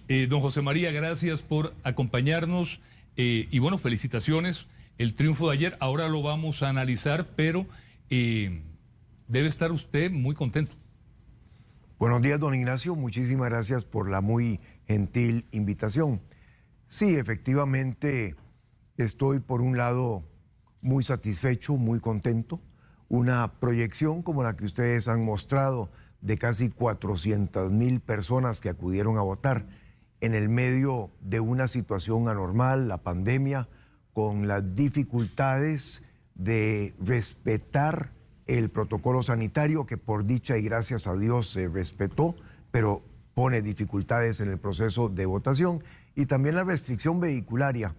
Don José María, gracias por acompañarnos y bueno, felicitaciones. El triunfo de ayer, ahora lo vamos a analizar, pero debe estar usted muy contento. Buenos días, don Ignacio. Muchísimas gracias por la muy gentil invitación. Sí, efectivamente, estoy por un lado muy satisfecho, muy contento. Una proyección como la que ustedes han mostrado de casi 400,000 personas que acudieron a votar en el medio de una situación anormal, la pandemia, con las dificultades de respetar el protocolo sanitario, que por dicha y gracias a Dios se respetó, pero pone dificultades en el proceso de votación, y también la restricción vehicularia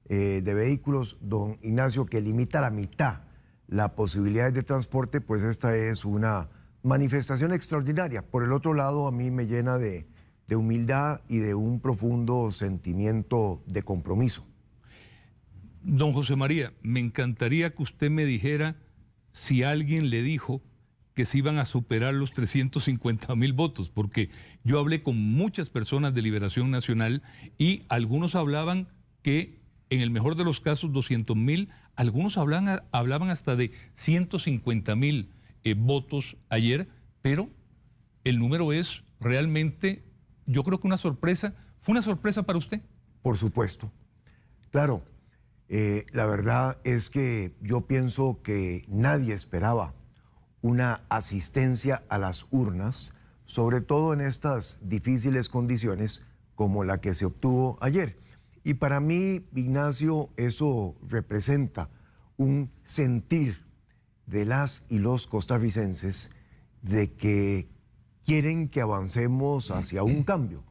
de vehículos, don Ignacio, que limita a la mitad las posibilidades de transporte. Pues esta es una manifestación extraordinaria. Por el otro lado, a mí me llena de humildad y de un profundo sentimiento de compromiso. Don José María, me encantaría que usted me dijera si alguien le dijo que se iban a superar los 350,000 votos, porque yo hablé con muchas personas de Liberación Nacional y algunos hablaban que en el mejor de los casos 200,000, algunos hablaban hasta de 150,000 votos ayer, pero el número es realmente, yo creo que una sorpresa. ¿Fue una sorpresa para usted? Por supuesto. Claro, la verdad es que yo pienso que nadie esperaba una asistencia a las urnas, sobre todo en estas difíciles condiciones como la que se obtuvo ayer. Y para mí, Ignacio, eso representa un sentir de las y los costarricenses de que quieren que avancemos hacia un cambio,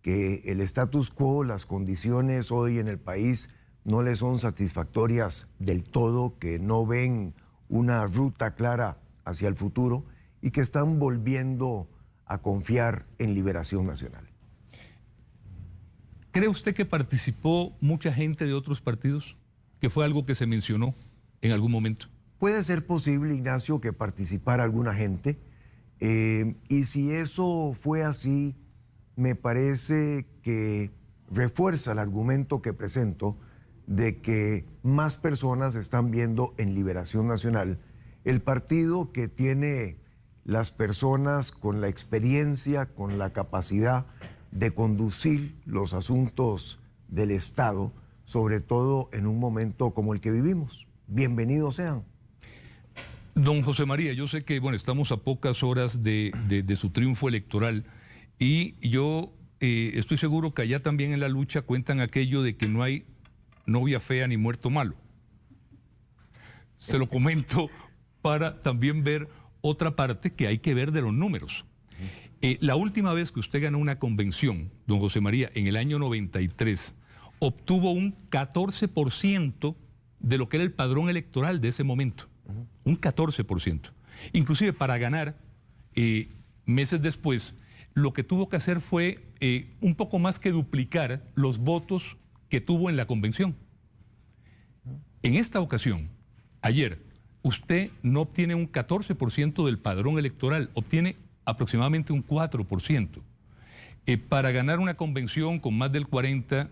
que el status quo, las condiciones hoy en el país no les son satisfactorias del todo, que no ven una ruta clara hacia el futuro y que están volviendo a confiar en Liberación Nacional. ¿Cree usted que participó mucha gente de otros partidos? ¿Que fue algo que se mencionó en algún momento? Puede ser posible, Ignacio, que participara alguna gente, y si eso fue así, me parece que refuerza el argumento que presento de que más personas están viendo en Liberación Nacional el partido que tiene las personas con la experiencia, con la capacidad de conducir los asuntos del Estado, sobre todo en un momento como el que vivimos. Bienvenidos sean. Don José María, yo sé que bueno, estamos a pocas horas de su triunfo electoral y yo estoy seguro que allá también en la lucha cuentan aquello de que no hay novia fea ni muerto malo. Se lo comento para también ver otra parte que hay que ver de los números. La última vez que usted ganó una convención, don José María, en el año 93, obtuvo un 14% de lo que era el padrón electoral de ese momento. Un 14%. Inclusive para ganar, meses después, lo que tuvo que hacer fue un poco más que duplicar los votos que tuvo en la convención. En esta ocasión, ayer, usted no obtiene un 14% del padrón electoral, obtiene aproximadamente un 4%. Para ganar una convención con más del 40%,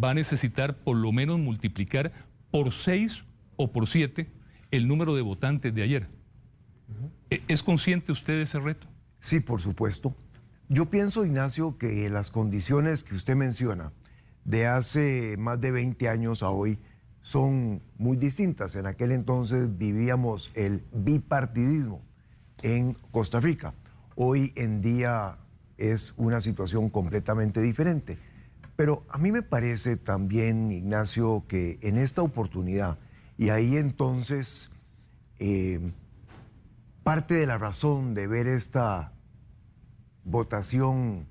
va a necesitar por lo menos multiplicar por 6 o por 7 el número de votantes de ayer. ¿Es consciente usted de ese reto? Sí, por supuesto. Yo pienso, Ignacio, que las condiciones que usted menciona de hace más de 20 años a hoy son muy distintas. En aquel entonces vivíamos el bipartidismo en Costa Rica. Hoy en día es una situación completamente diferente. Pero a mí me parece también, Ignacio, que en esta oportunidad, y ahí entonces parte de la razón de ver esta votación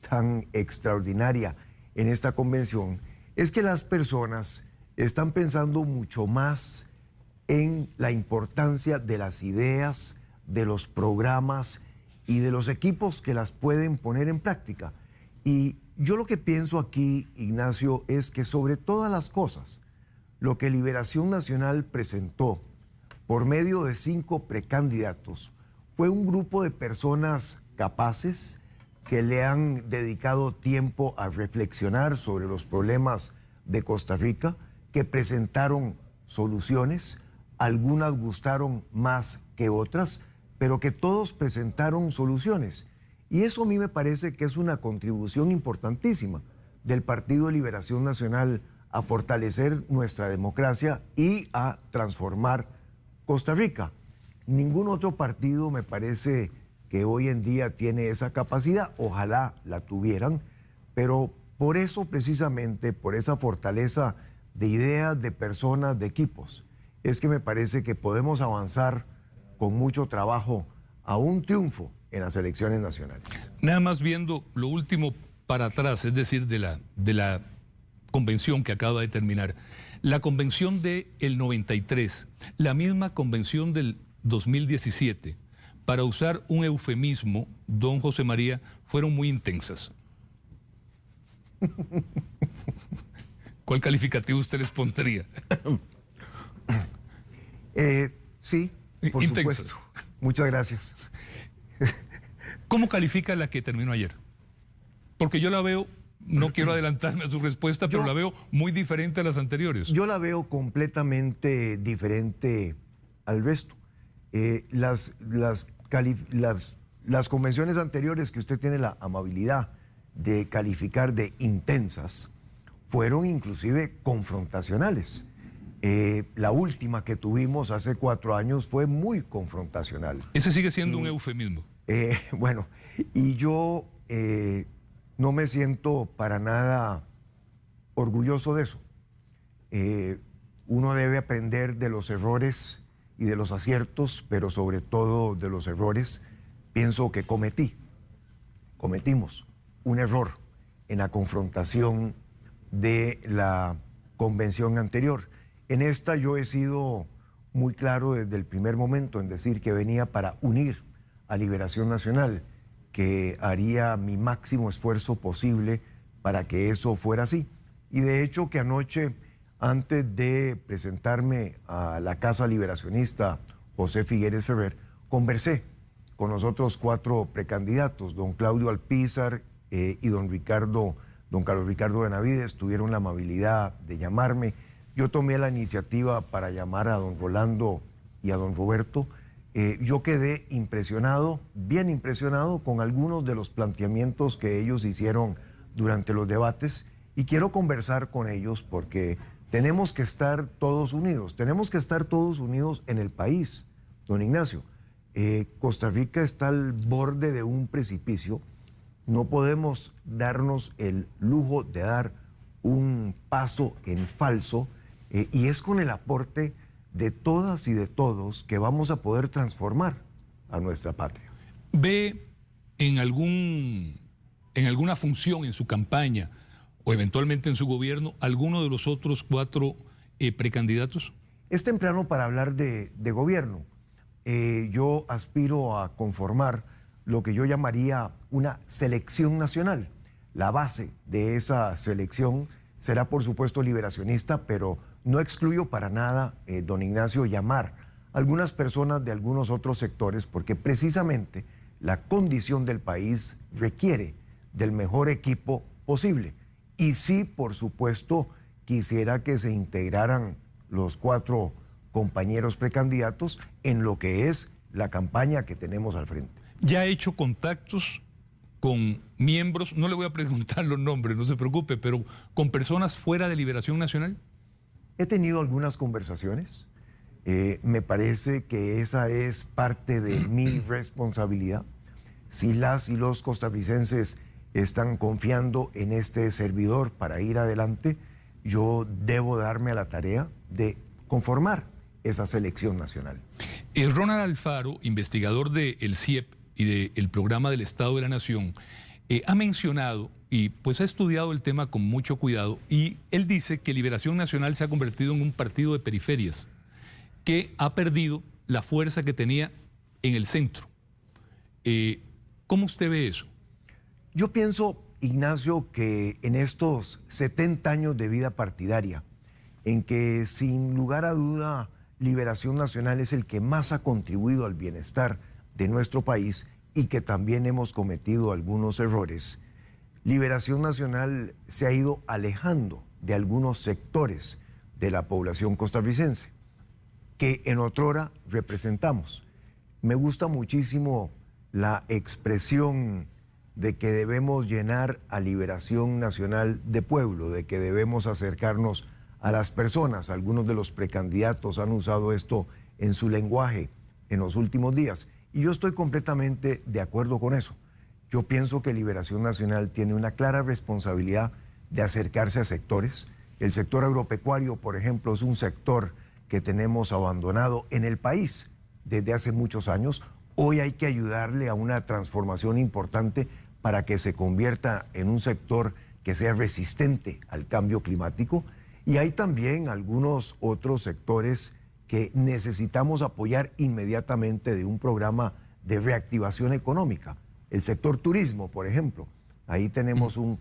tan extraordinaria en esta convención, es que las personas están pensando mucho más en la importancia de las ideas, de los programas y de los equipos que las pueden poner en práctica. Y yo lo que pienso aquí, Ignacio, es que sobre todas las cosas, lo que Liberación Nacional presentó por medio de 5 precandidatos fue un grupo de personas capaces, que le han dedicado tiempo a reflexionar sobre los problemas de Costa Rica, que presentaron soluciones, algunas gustaron más que otras, pero que todos presentaron soluciones. Y eso a mí me parece que es una contribución importantísima del Partido de Liberación Nacional a fortalecer nuestra democracia y a transformar Costa Rica. Ningún otro partido me parece que hoy en día tiene esa capacidad, ojalá la tuvieran, pero por eso precisamente, por esa fortaleza de ideas, de personas, de equipos, es que me parece que podemos avanzar con mucho trabajo a un triunfo en las elecciones nacionales. Nada más viendo lo último para atrás, es decir, de la convención que acaba de terminar. La convención del 93, la misma convención del 2017, para usar un eufemismo, don José María, fueron muy intensas. ¿Cuál calificativo usted les pondría? Sí, por intensas. supuesto. Muchas gracias. ¿Cómo califica la que terminó ayer? Porque yo la veo, no quiero adelantarme a su respuesta, pero la veo muy diferente a las anteriores. Yo la veo completamente diferente al resto. Las convenciones anteriores que usted tiene la amabilidad de calificar de intensas fueron inclusive confrontacionales. La última que tuvimos hace 4 años fue muy confrontacional. Ese sigue siendo un eufemismo. Bueno, y yo no me siento para nada orgulloso de eso. Uno debe aprender de los errores y de los aciertos, pero sobre todo de los errores. Pienso que cometimos un error en la confrontación de la convención anterior. En esta yo he sido muy claro desde el primer momento en decir que venía para unir a Liberación Nacional, que haría mi máximo esfuerzo posible para que eso fuera así. Y de hecho que anoche, antes de presentarme a la Casa Liberacionista José Figueres Ferrer, conversé con los otros 4 precandidatos, don Claudio Alpizar y don Carlos Ricardo Benavides, tuvieron la amabilidad de llamarme. Yo tomé la iniciativa para llamar a don Rolando y a don Roberto. Yo quedé impresionado, bien impresionado con algunos de los planteamientos que ellos hicieron durante los debates, y quiero conversar con ellos porque tenemos que estar todos unidos, en el país, don Ignacio. Costa Rica está al borde de un precipicio, no podemos darnos el lujo de dar un paso en falso, y es con el aporte de todas y de todos que vamos a poder transformar a nuestra patria. ¿Ve en alguna función en su campaña o eventualmente en su gobierno alguno de los otros 4 precandidatos? Es temprano para hablar de gobierno. Yo aspiro a conformar lo que yo llamaría una selección nacional. La base de esa selección será, por supuesto, liberacionista, pero no excluyo para nada, don Ignacio, llamar a algunas personas de algunos otros sectores, porque precisamente la condición del país requiere del mejor equipo posible. Y sí, por supuesto, quisiera que se integraran los 4 compañeros precandidatos en lo que es la campaña que tenemos al frente. ¿Ya ha hecho contactos con miembros, no le voy a preguntar los nombres, no se preocupe, pero con personas fuera de Liberación Nacional? He tenido algunas conversaciones. Me parece que esa es parte de mi responsabilidad. Si las y los costarricenses están confiando en este servidor para ir adelante, yo debo darme a la tarea de conformar esa selección nacional. Ronald Alfaro, investigador del CIEP y del Programa del Estado de la Nación, ha mencionado y pues ha estudiado el tema con mucho cuidado, y él dice que Liberación Nacional se ha convertido en un partido de periferias, que ha perdido la fuerza que tenía en el centro. ¿Cómo usted ve eso? Yo pienso, Ignacio, que en estos 70 años de vida partidaria, en que sin lugar a duda Liberación Nacional es el que más ha contribuido al bienestar de nuestro país, y que también hemos cometido algunos errores, Liberación Nacional se ha ido alejando de algunos sectores de la población costarricense que en otrora representamos. Me gusta muchísimo la expresión de que debemos llenar a Liberación Nacional de pueblo, de que debemos acercarnos a las personas. Algunos de los precandidatos han usado esto en su lenguaje en los últimos días. Y yo estoy completamente de acuerdo con eso. Yo pienso que Liberación Nacional tiene una clara responsabilidad de acercarse a sectores. El sector agropecuario, por ejemplo, es un sector que tenemos abandonado en el país desde hace muchos años. Hoy hay que ayudarle a una transformación importante para que se convierta en un sector que sea resistente al cambio climático. Y hay también algunos otros sectores que necesitamos apoyar inmediatamente de un programa de reactivación económica. El sector turismo, por ejemplo. Ahí tenemos un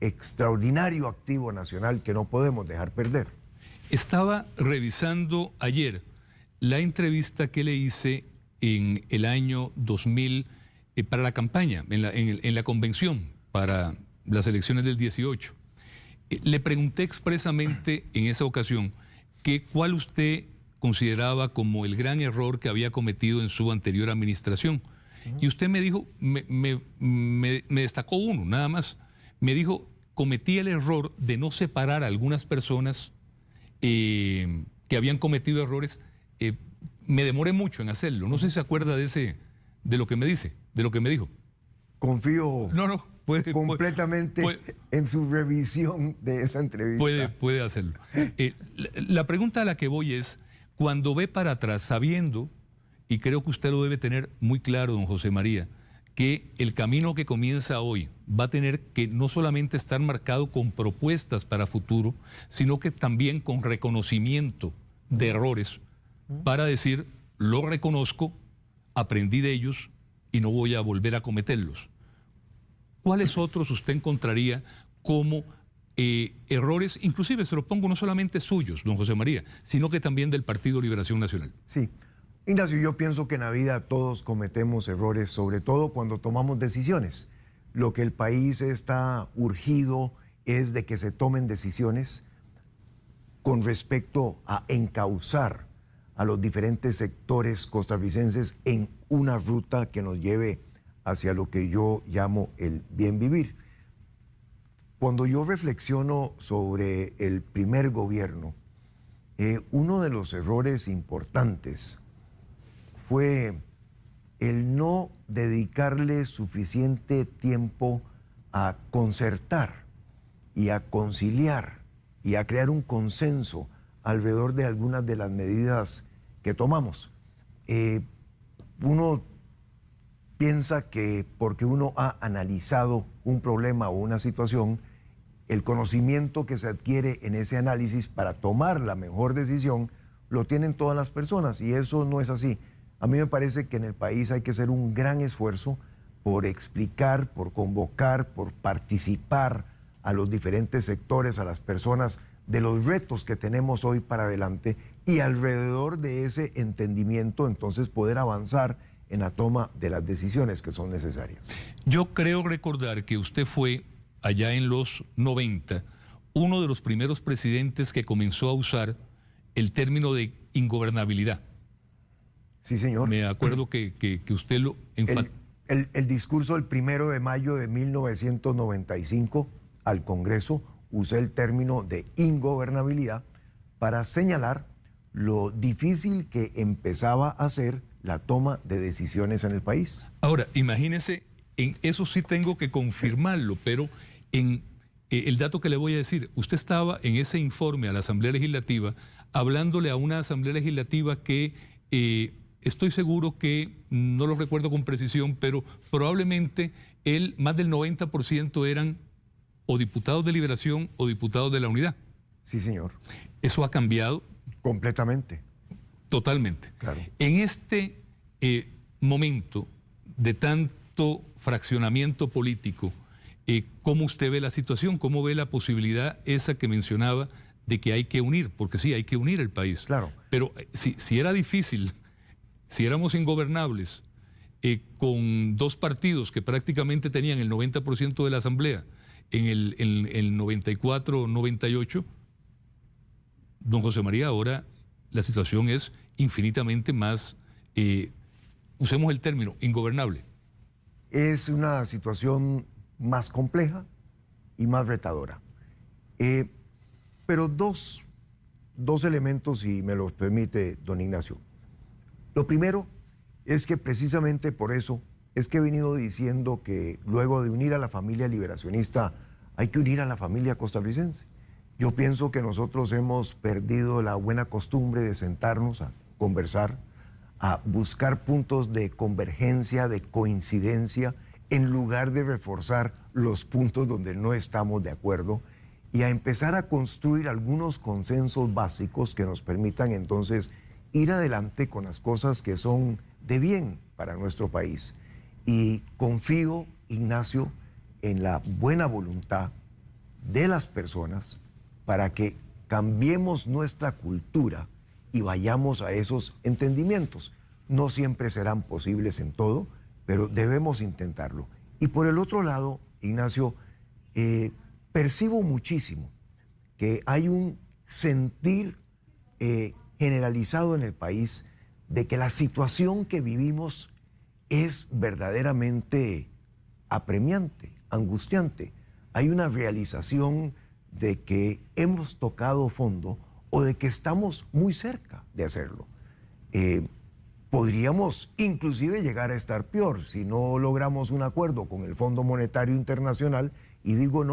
extraordinario activo nacional que no podemos dejar perder. Estaba revisando ayer la entrevista que le hice en el año 2000 para la campaña, en la convención para las elecciones del 18. Le pregunté expresamente en esa ocasión que cuál usted consideraba como el gran error que había cometido en su anterior administración. Y usted me dijo, me destacó uno, nada más. Me dijo, cometí el error de no separar a algunas personas que habían cometido errores. Me demoré mucho en hacerlo. No sé si se acuerda de lo que me dice, de lo que me dijo. Confío completamente puede, en su revisión de esa entrevista. Puede hacerlo. La pregunta a la que voy es, cuando ve para atrás, sabiendo, y creo que usted lo debe tener muy claro, don José María, que el camino que comienza hoy va a tener que no solamente estar marcado con propuestas para futuro, sino que también con reconocimiento de errores, para decir, lo reconozco, aprendí de ellos y no voy a volver a cometerlos. ¿Cuáles otros usted encontraría como errores, inclusive se lo pongo no solamente suyos, don José María, sino que también del Partido Liberación Nacional? Sí. Ignacio, yo pienso que en la vida todos cometemos errores, sobre todo cuando tomamos decisiones. Lo que el país está urgido es de que se tomen decisiones con respecto a encauzar a los diferentes sectores costarricenses en una ruta que nos lleve hacia lo que yo llamo el bien vivir. Cuando yo reflexiono sobre el primer gobierno, uno de los errores importantes fue el no dedicarle suficiente tiempo a concertar y a conciliar y a crear un consenso alrededor de algunas de las medidas que tomamos. Uno piensa que porque uno ha analizado un problema o una situación, el conocimiento que se adquiere en ese análisis para tomar la mejor decisión lo tienen todas las personas, y eso no es así. A mí me parece que en el país hay que hacer un gran esfuerzo por explicar, por convocar, por participar a los diferentes sectores, a las personas, de los retos que tenemos hoy para adelante, y alrededor de ese entendimiento entonces poder avanzar en la toma de las decisiones que son necesarias. Yo creo recordar que usted fue, allá en los 90, uno de los primeros presidentes que comenzó a usar el término de ingobernabilidad. Sí, señor. Me acuerdo que usted lo enfatizó. El discurso del 1 de mayo de 1995 al Congreso usé el término de ingobernabilidad para señalar lo difícil que empezaba a ser la toma de decisiones en el país. Ahora, imagínese, en eso sí tengo que confirmarlo, pero en el dato que le voy a decir, usted estaba en ese informe a la Asamblea Legislativa hablándole a una Asamblea Legislativa que estoy seguro que, no lo recuerdo con precisión, pero probablemente más del 90% eran o diputados de Liberación o diputados de la Unidad. Sí, señor. ¿Eso ha cambiado? Completamente. Totalmente. Claro. En este momento de tanto fraccionamiento político, ¿cómo usted ve la situación? ¿Cómo ve la posibilidad esa que mencionaba de que hay que unir? Porque sí, hay que unir el país. Claro. Pero si era difícil, si éramos ingobernables, con dos partidos que prácticamente tenían el 90% de la asamblea en el 94-98, don José María, ahora la situación es infinitamente más, usemos el término, ingobernable. Es una situación más compleja y más retadora. Pero dos elementos, si me los permite, don Ignacio. Lo primero es que precisamente por eso es que he venido diciendo que luego de unir a la familia liberacionista hay que unir a la familia costarricense. Yo pienso que nosotros hemos perdido la buena costumbre de sentarnos a conversar, a buscar puntos de convergencia, de coincidencia, en lugar de reforzar los puntos donde no estamos de acuerdo y a empezar a construir algunos consensos básicos que nos permitan entonces ir adelante con las cosas que son de bien para nuestro país. Y confío, Ignacio, en la buena voluntad de las personas para que cambiemos nuestra cultura y vayamos a esos entendimientos. No siempre serán posibles en todo, pero debemos intentarlo. Y por el otro lado, Ignacio, percibo muchísimo que hay un sentir generalizado en el país de que la situación que vivimos es verdaderamente apremiante, angustiante. Hay una realización de que hemos tocado fondo o de que estamos muy cerca de hacerlo. Podríamos inclusive llegar a estar peor si no logramos un acuerdo con el Fondo Monetario Internacional, y digo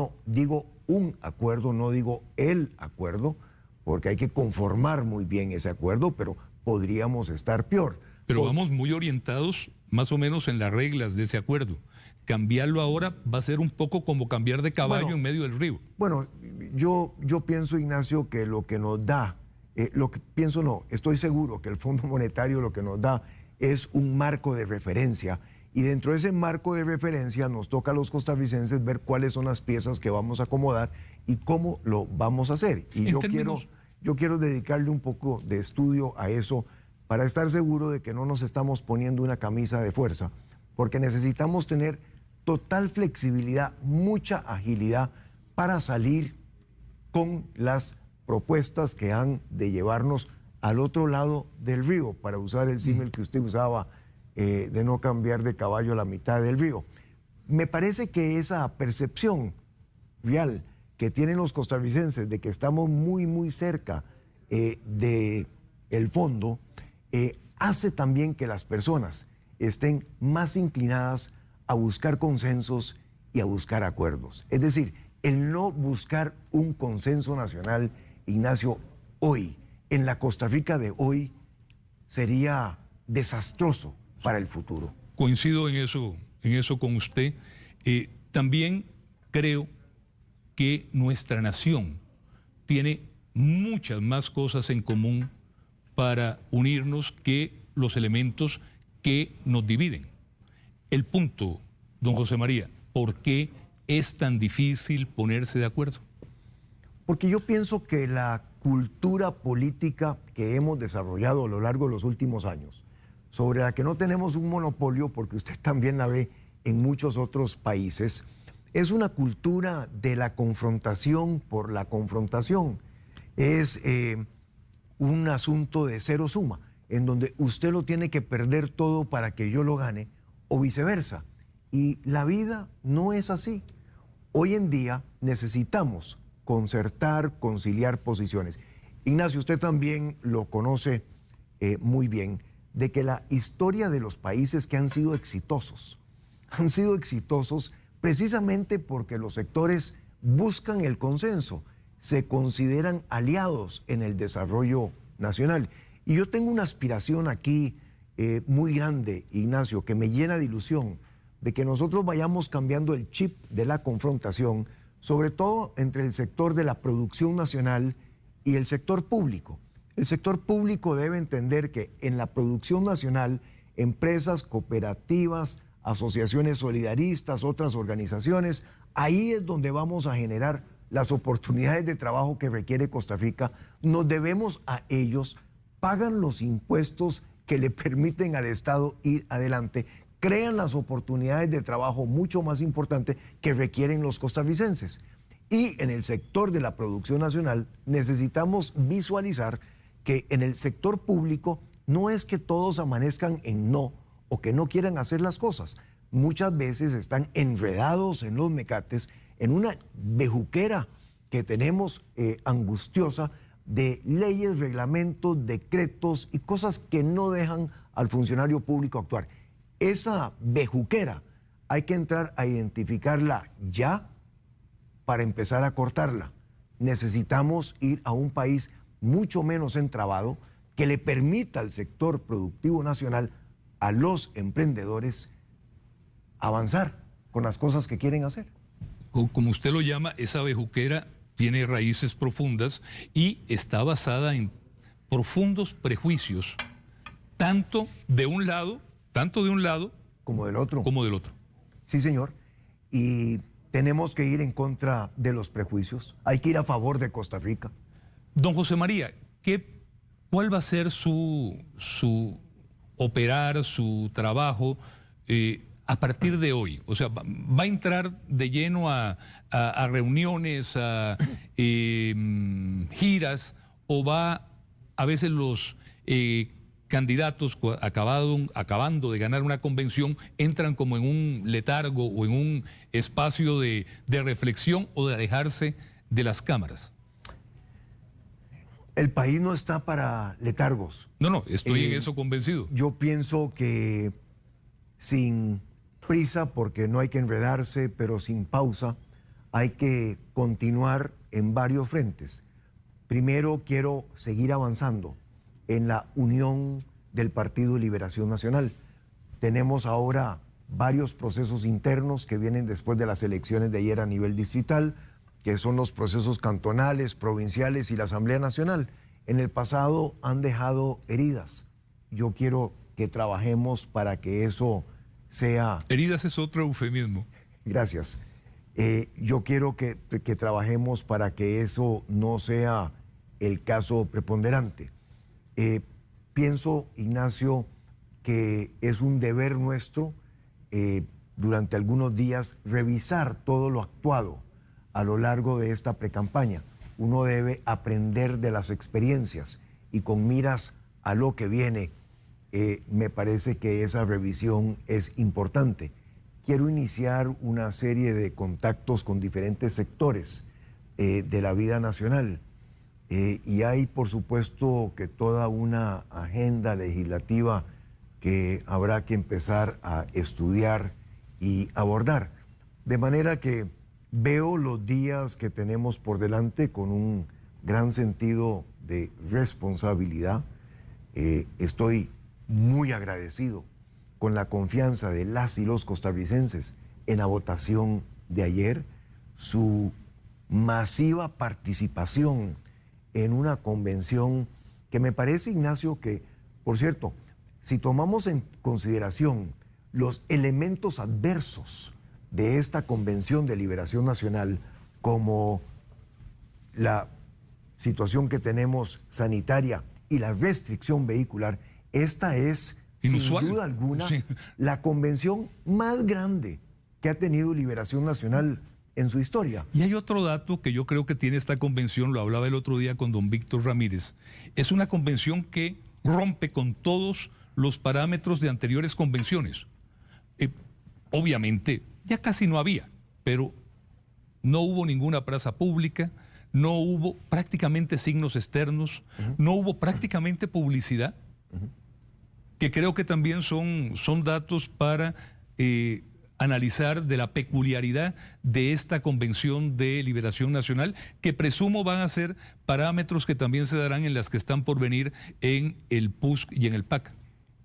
un acuerdo, no digo el acuerdo, porque hay que conformar muy bien ese acuerdo, pero podríamos estar peor. Pero vamos muy orientados más o menos en las reglas de ese acuerdo. Cambiarlo ahora va a ser un poco como cambiar de caballo en medio del río. Bueno, yo pienso, Ignacio, que lo que nos da, estoy seguro que el Fondo Monetario lo que nos da es un marco de referencia, y dentro de ese marco de referencia nos toca a los costarricenses ver cuáles son las piezas que vamos a acomodar y cómo lo vamos a hacer. Y yo quiero dedicarle un poco de estudio a eso para estar seguro de que no nos estamos poniendo una camisa de fuerza, porque necesitamos tener total flexibilidad, mucha agilidad para salir con las propuestas que han de llevarnos al otro lado del río, para usar el símil que usted usaba, de no cambiar de caballo a la mitad del río. Me parece que esa percepción real que tienen los costarricenses de que estamos muy, muy cerca del fondo, hace también que las personas estén más inclinadas a buscar consensos y a buscar acuerdos. Es decir, el no buscar un consenso nacional, Ignacio, hoy, en la Costa Rica de hoy, sería desastroso para el futuro. Coincido en eso con usted. También creo que nuestra nación tiene muchas más cosas en común para unirnos que los elementos que nos dividen. El punto, don José María, ¿por qué es tan difícil ponerse de acuerdo? Porque yo pienso que la cultura política que hemos desarrollado a lo largo de los últimos años, sobre la que no tenemos un monopolio, porque usted también la ve en muchos otros países, es una cultura de la confrontación por la confrontación. Es un asunto de cero suma, en donde usted lo tiene que perder todo para que yo lo gane, o viceversa. Y la vida no es así. Hoy en día necesitamos concertar, conciliar posiciones. Ignacio, usted también lo conoce muy bien, de que la historia de los países que han sido exitosos precisamente porque los sectores buscan el consenso, se consideran aliados en el desarrollo nacional. Y yo tengo una aspiración aquí muy grande, Ignacio, que me llena de ilusión, de que nosotros vayamos cambiando el chip de la confrontación, sobre todo entre el sector de la producción nacional y el sector público. El sector público debe entender que en la producción nacional, empresas, cooperativas, asociaciones solidaristas, otras organizaciones, ahí es donde vamos a generar las oportunidades de trabajo que requiere Costa Rica. Nos debemos a ellos, pagan los impuestos que le permiten al Estado ir adelante, crean las oportunidades de trabajo mucho más importantes que requieren los costarricenses. Y en el sector de la producción nacional necesitamos visualizar que en el sector público no es que todos amanezcan en no o que no quieran hacer las cosas. Muchas veces están enredados en los mecates, en una bejuquera que tenemos angustiosa de leyes, reglamentos, decretos y cosas que no dejan al funcionario público actuar. Esa bejuquera hay que entrar a identificarla ya para empezar a cortarla. Necesitamos ir a un país mucho menos entrabado que le permita al sector productivo nacional, a los emprendedores, avanzar con las cosas que quieren hacer. Como usted lo llama, esa bejuquera tiene raíces profundas y está basada en profundos prejuicios, tanto de un lado como del otro. como del otro. Sí, señor. Y tenemos que ir en contra de los prejuicios. Hay que ir a favor de Costa Rica. Don José María, ¿cuál va a ser su operar, su trabajo a partir de hoy? O sea, ¿va a entrar de lleno a reuniones, a giras, o va a veces los candidatos acabando de ganar una convención entran como en un letargo o en un espacio de reflexión o de alejarse de las cámaras? El país no está para letargos. No, estoy en eso convencido. Yo pienso que sin prisa, porque no hay que enredarse, pero sin pausa, hay que continuar en varios frentes. Primero, quiero seguir avanzando en la unión del Partido Liberación Nacional. Tenemos ahora varios procesos internos que vienen después de las elecciones de ayer a nivel distrital, que son los procesos cantonales, provinciales y la Asamblea Nacional. En el pasado han dejado heridas. Yo quiero que trabajemos para que eso sea... Heridas es otro eufemismo. Gracias. Yo quiero que trabajemos para que eso no sea el caso preponderante. Pienso, Ignacio, que es un deber nuestro durante algunos días revisar todo lo actuado a lo largo de esta precampaña. Uno debe aprender de las experiencias y con miras a lo que viene, me parece que esa revisión es importante. Quiero iniciar una serie de contactos con diferentes sectores de la vida nacional y hay, por supuesto, que toda una agenda legislativa que habrá que empezar a estudiar y abordar. De manera que veo los días que tenemos por delante con un gran sentido de responsabilidad. Estoy muy agradecido con la confianza de las y los costarricenses en la votación de ayer, su masiva participación en una convención que me parece, Ignacio, que, por cierto, si tomamos en consideración los elementos adversos de esta Convención de Liberación Nacional, como la situación que tenemos sanitaria y la restricción vehicular, esta es, inusual, sin duda alguna, sí, la convención más grande que ha tenido Liberación Nacional en su historia. Y hay otro dato que yo creo que tiene esta convención, lo hablaba el otro día con don Víctor Ramírez, es una convención que rompe con todos los parámetros de anteriores convenciones. Obviamente, ya casi no había, pero no hubo ninguna plaza pública, no hubo prácticamente signos externos, no hubo prácticamente publicidad, que creo que también son datos para analizar de la peculiaridad de esta Convención de Liberación Nacional, que presumo van a ser parámetros que también se darán en las que están por venir en el PUSC y en el PAC.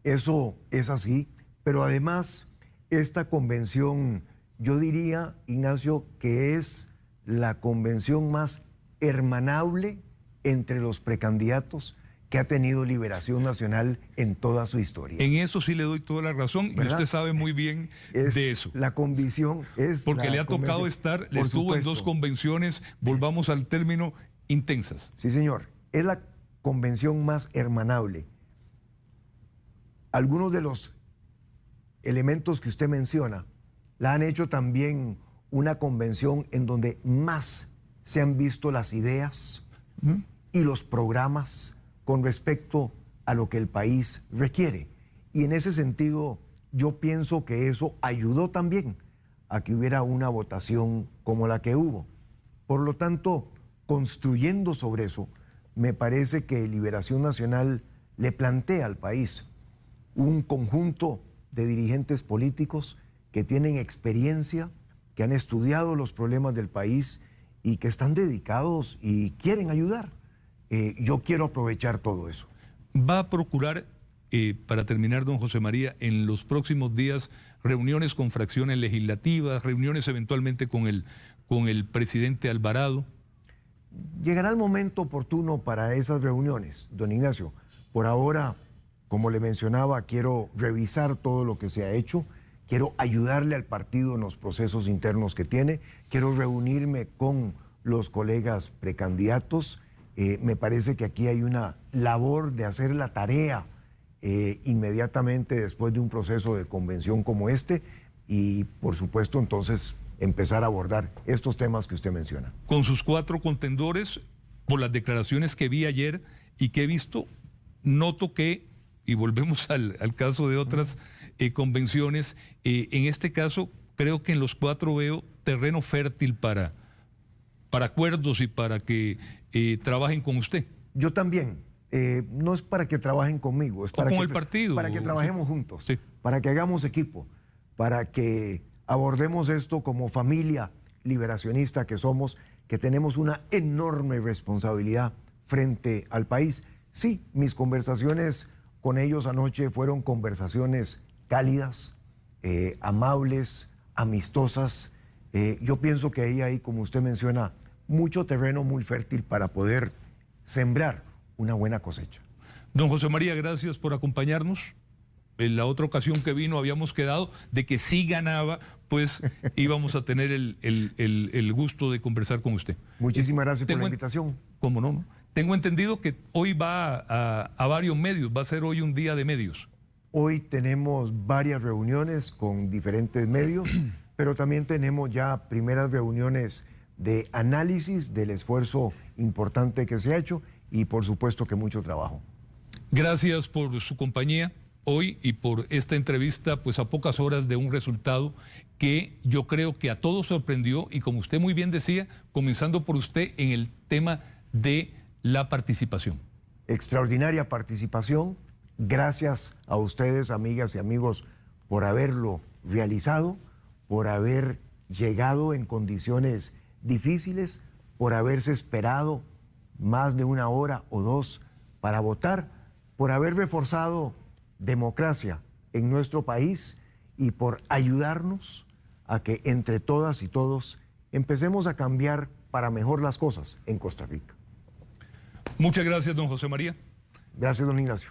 Eso es así, pero además esta convención, yo diría, Ignacio, que es la convención más hermanable entre los precandidatos que ha tenido Liberación Nacional en toda su historia. En eso sí le doy toda la razón, ¿verdad? Y usted sabe muy bien de eso. La convicción es... Porque le ha tocado estar, le estuvo en dos convenciones, volvamos al término, intensas. Sí, señor. Es la convención más hermanable. Algunos de los elementos que usted menciona, la han hecho también una convención en donde más se han visto las ideas y los programas con respecto a lo que el país requiere. Y en ese sentido, yo pienso que eso ayudó también a que hubiera una votación como la que hubo. Por lo tanto, construyendo sobre eso, me parece que Liberación Nacional le plantea al país un conjunto de dirigentes políticos que tienen experiencia, que han estudiado los problemas del país y que están dedicados y quieren ayudar. Yo quiero aprovechar todo eso. ¿Va a procurar, para terminar, don José María, en los próximos días reuniones con fracciones legislativas, reuniones eventualmente con el presidente Alvarado? Llegará el momento oportuno para esas reuniones, don Ignacio. Por ahora, como le mencionaba, quiero revisar todo lo que se ha hecho, quiero ayudarle al partido en los procesos internos que tiene, quiero reunirme con los colegas precandidatos. Me parece que aquí hay una labor de hacer la tarea inmediatamente después de un proceso de convención como este y, por supuesto, entonces empezar a abordar estos temas que usted menciona. Con sus 4 contendores, por las declaraciones que vi ayer y que he visto, noto que, y volvemos al caso de otras convenciones, en este caso creo que en los 4 veo terreno fértil para acuerdos y para que trabajen con usted. Yo también. No es para que trabajen conmigo, es para con que, el partido. Para que trabajemos juntos, sí, para que hagamos equipo, para que abordemos esto como familia liberacionista que somos, que tenemos una enorme responsabilidad frente al país. Sí, mis conversaciones con ellos anoche fueron conversaciones cálidas, amables, amistosas. Yo pienso que hay ahí, como usted menciona, mucho terreno muy fértil para poder sembrar una buena cosecha. Don José María, gracias por acompañarnos. En la otra ocasión que vino habíamos quedado de que si ganaba, pues íbamos a tener el gusto de conversar con usted. Muchísimas gracias por la invitación. ¿Cómo no? Tengo entendido que hoy va a varios medios, va a ser hoy un día de medios. Hoy tenemos varias reuniones con diferentes medios, pero también tenemos ya primeras reuniones de análisis del esfuerzo importante que se ha hecho y por supuesto que mucho trabajo. Gracias por su compañía hoy y por esta entrevista, pues a pocas horas de un resultado que yo creo que a todos sorprendió y, como usted muy bien decía, comenzando por usted en el tema de la participación. Extraordinaria participación. Gracias a ustedes, amigas y amigos, por haberlo realizado, por haber llegado en condiciones difíciles, por haberse esperado más de 1 hora o 2 para votar, por haber reforzado democracia en nuestro país y por ayudarnos a que entre todas y todos empecemos a cambiar para mejor las cosas en Costa Rica. Muchas gracias, don José María. Gracias, don Ignacio.